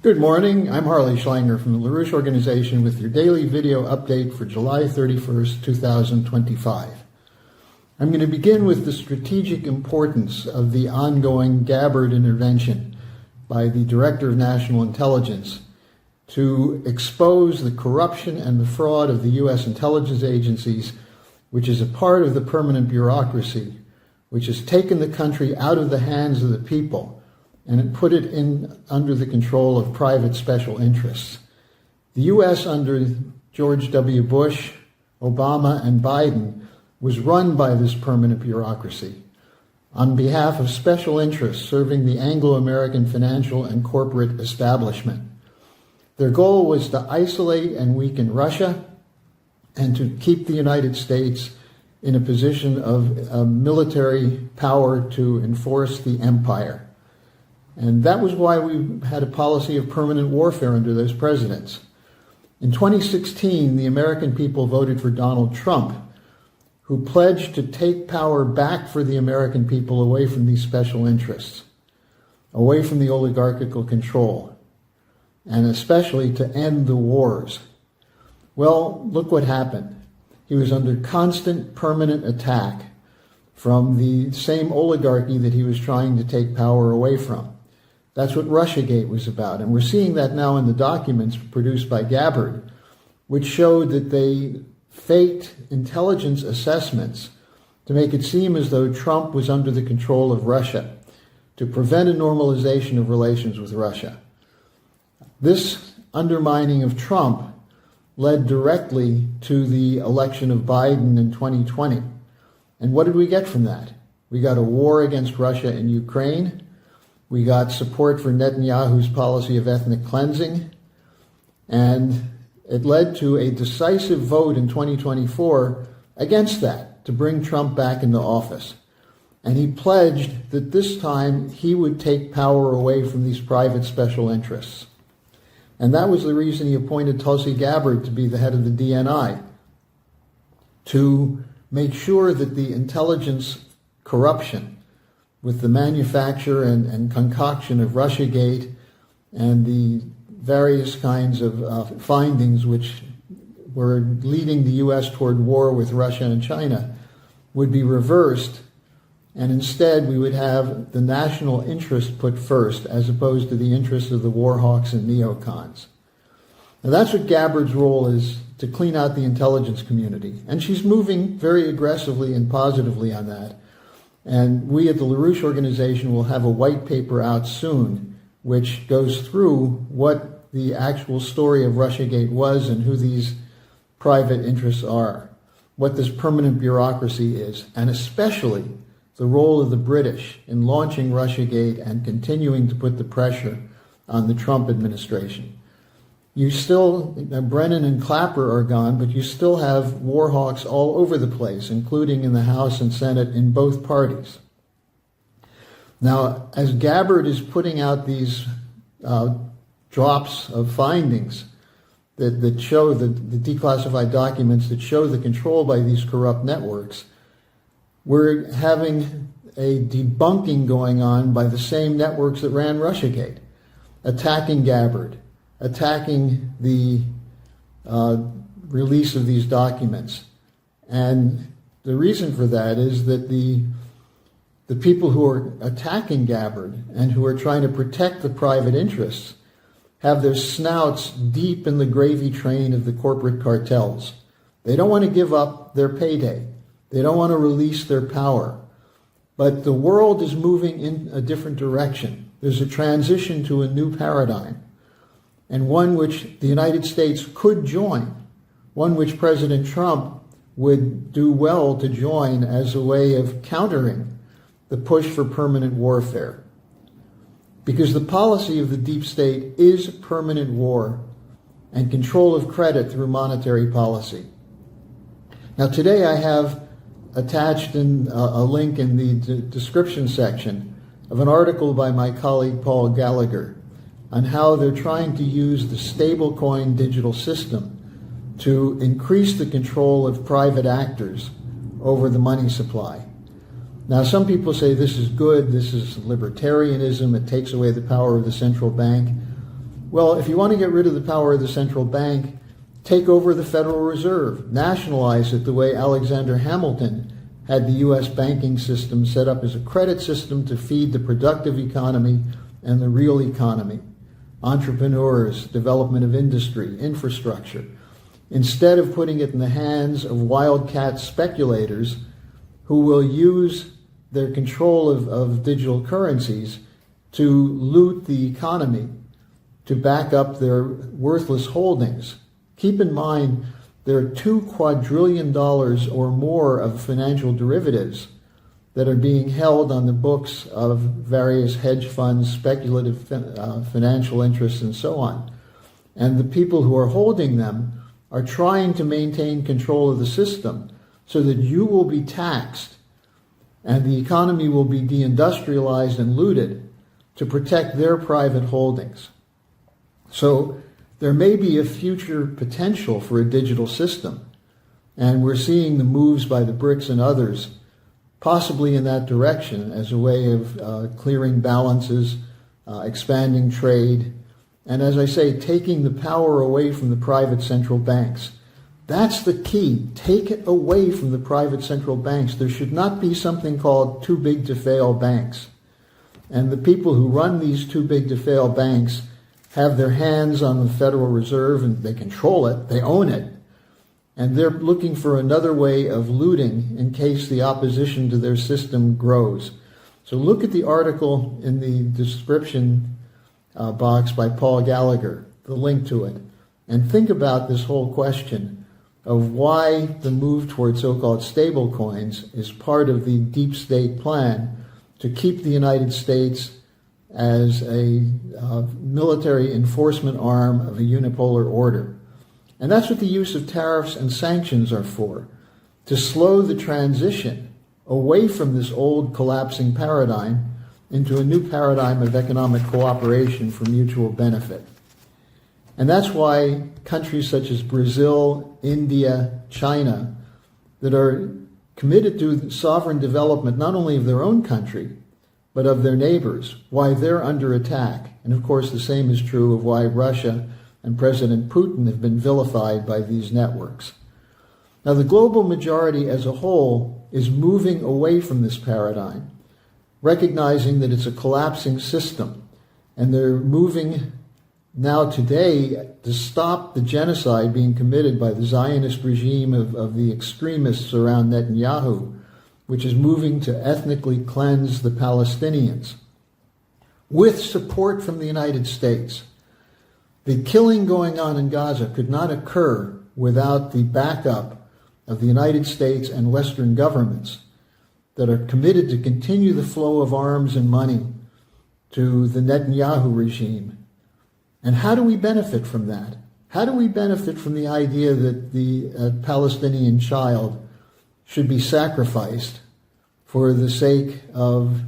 Good morning, I'm Harley Schlanger from the LaRouche Organization with your daily video update for July 31st, 2025. I'm going to begin with the strategic importance of the ongoing Gabbard intervention by the Director of National Intelligence to expose the corruption and the fraud of the U.S. intelligence agencies, which is a part of the permanent bureaucracy, which has taken the country out of the hands of the people and put it under the control of private special interests. The U.S. under George W. Bush, Obama, and Biden was run by this permanent bureaucracy on behalf of special interests serving the Anglo-American financial and corporate establishment. Their goal was to isolate and weaken Russia and to keep the United States in a position of military power to enforce the empire. And that was why we had a policy of permanent warfare under those presidents. In 2016, the American people voted for Donald Trump, who pledged to take power back for the American people away from these special interests, away from the oligarchical control, and especially to end the wars. Well, look what happened. He was under constant permanent attack from the same oligarchy that he was trying to take power away from. That's what Russiagate was about. And we're seeing that now in the documents produced by Gabbard, which showed that they faked intelligence assessments to make it seem as though Trump was under the control of Russia, to prevent a normalization of relations with Russia. This undermining of Trump led directly to the election of Biden in 2020. And what did we get from that? We got a war against Russia in Ukraine. We got support for Netanyahu's policy of ethnic cleansing, and it led to a decisive vote in 2024 against that, to bring Trump back into office. And he pledged that this time he would take power away from these private special interests. And that was the reason he appointed Tulsi Gabbard to be the head of the DNI, to make sure that the intelligence corruption with the manufacture and concoction of Russiagate and the various kinds of findings which were leading the U.S. toward war with Russia and China would be reversed, and instead we would have the national interest put first as opposed to the interests of the war hawks and neocons. Now that's what Gabbard's role is, to clean out the intelligence community, and she's moving very aggressively and positively on that. And we at the LaRouche Organization will have a white paper out soon which goes through what the actual story of Russiagate was and who these private interests are, what this permanent bureaucracy is, and especially the role of the British in launching Russiagate and continuing to put the pressure on the Trump administration. You still, Brennan and Clapper are gone, but you still have war hawks all over the place, including in the House and Senate in both parties. Now, as Gabbard is putting out these drops of findings that show the declassified documents that show the control by these corrupt networks, we're having a debunking going on by the same networks that ran Russiagate, attacking Gabbard, attacking the release of these documents. And the reason for that is that the people who are attacking Gabbard and who are trying to protect the private interests have their snouts deep in the gravy train of the corporate cartels. They don't want to give up their payday. They don't want to release their power. But the world is moving in a different direction. There's a transition to a new paradigm, and one which the United States could join, one which President Trump would do well to join as a way of countering the push for permanent warfare. Because the policy of the deep state is permanent war and control of credit through monetary policy. Now today I have attached in a link in the description section of an article by my colleague Paul Gallagher on how they're trying to use the stablecoin digital system to increase the control of private actors over the money supply. Now, some people say this is good, this is libertarianism, it takes away the power of the central bank. Well, if you want to get rid of the power of the central bank, take over the Federal Reserve, nationalize it the way Alexander Hamilton had the U.S. banking system set up as a credit system to feed the productive economy and the real economy, entrepreneurs, development of industry, infrastructure, instead of putting it in the hands of wildcat speculators who will use their control of digital currencies to loot the economy, to back up their worthless holdings. Keep in mind, there are $2 quadrillion or more of financial derivatives that are being held on the books of various hedge funds, speculative financial interests, and so on. And the people who are holding them are trying to maintain control of the system so that you will be taxed and the economy will be deindustrialized and looted to protect their private holdings. So there may be a future potential for a digital system, and we're seeing the moves by the BRICS and others possibly in that direction as a way of clearing balances, expanding trade, and as I say, taking the power away from the private central banks. That's the key. Take it away from the private central banks. There should not be something called too big to fail banks. And the people who run these too big to fail banks have their hands on the Federal Reserve, and they control it, they own it, and they're looking for another way of looting in case the opposition to their system grows. So look at the article in the description box by Paul Gallagher, the link to it, and think about this whole question of why the move toward so-called stable coins is part of the deep state plan to keep the United States as a military enforcement arm of a unipolar order. And that's what the use of tariffs and sanctions are for, to slow the transition away from this old collapsing paradigm into a new paradigm of economic cooperation for mutual benefit. And that's why countries such as Brazil, India, China, that are committed to sovereign development not only of their own country, but of their neighbors, why they're under attack. And of course the same is true of why Russia and President Putin have been vilified by these networks. Now the global majority as a whole is moving away from this paradigm, recognizing that it's a collapsing system, and they're moving now today to stop the genocide being committed by the Zionist regime of the extremists around Netanyahu, which is moving to ethnically cleanse the Palestinians, with support from the United States. The killing going on in Gaza could not occur without the backup of the United States and Western governments that are committed to continue the flow of arms and money to the Netanyahu regime. And how do we benefit from that? How do we benefit from the idea that the Palestinian child should be sacrificed for the sake of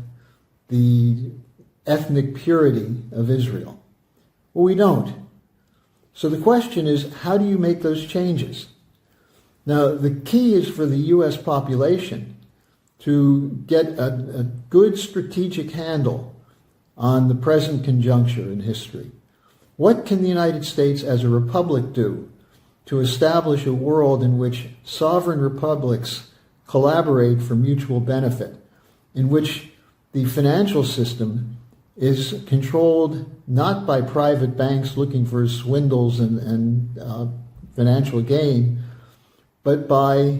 the ethnic purity of Israel? Well, we don't. So the question is, how do you make those changes? Now, the key is for the U.S. population to get a good strategic handle on the present conjuncture in history. What can the United States as a republic do to establish a world in which sovereign republics collaborate for mutual benefit, in which the financial system is controlled not by private banks looking for swindles and financial gain, but by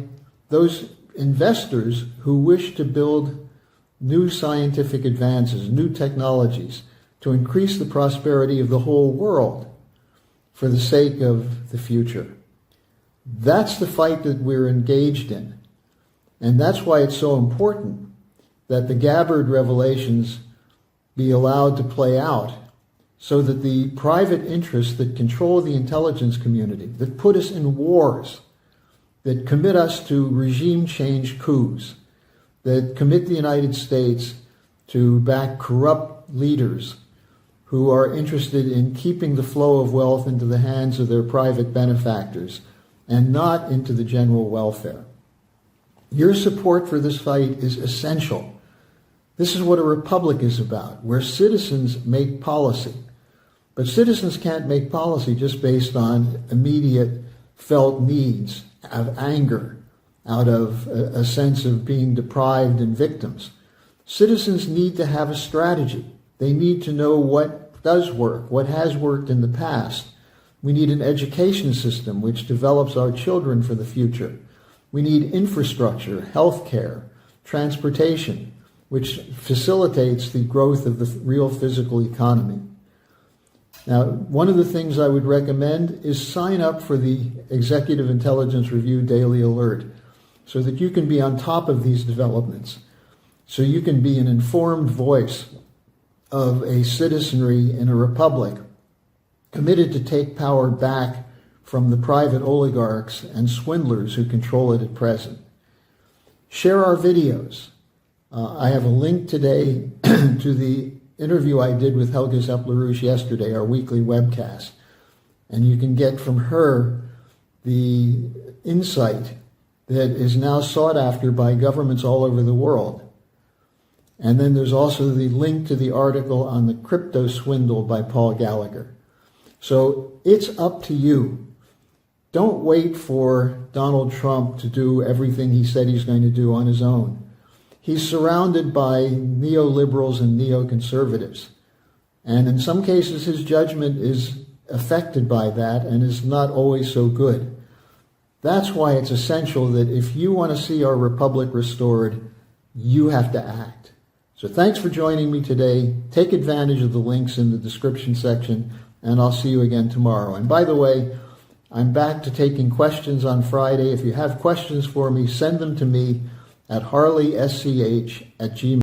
those investors who wish to build new scientific advances, new technologies, to increase the prosperity of the whole world for the sake of the future. That's the fight that we're engaged in. And that's why it's so important that the Gabbard revelations be allowed to play out, so that the private interests that control the intelligence community, that put us in wars, that commit us to regime change coups, that commit the United States to back corrupt leaders who are interested in keeping the flow of wealth into the hands of their private benefactors and not into the general welfare. Your support for this fight is essential. This is what a republic is about, where citizens make policy. But citizens can't make policy just based on immediate felt needs of anger, out of a sense of being deprived and victims. Citizens need to have a strategy. They need to know what does work, what has worked in the past. We need an education system which develops our children for the future. We need infrastructure, healthcare, transportation, which facilitates the growth of the real physical economy. Now, one of the things I would recommend is sign up for the Executive Intelligence Review Daily Alert so that you can be on top of these developments, so you can be an informed voice of a citizenry in a republic committed to take power back from the private oligarchs and swindlers who control it at present. Share our videos. I have a link today to the interview I did with Helga Zepp-LaRouche yesterday, our weekly webcast. And you can get from her the insight that is now sought after by governments all over the world. And then there's also the link to the article on the crypto swindle by Paul Gallagher. So it's up to you. Don't wait for Donald Trump to do everything he said he's going to do on his own. He's surrounded by neoliberals and neoconservatives. And in some cases, his judgment is affected by that and is not always so good. That's why it's essential that if you want to see our republic restored, you have to act. So thanks for joining me today. Take advantage of the links in the description section, and I'll see you again tomorrow. And by the way, I'm back to taking questions on Friday. If you have questions for me, send them to me at harleysch@gmail.com.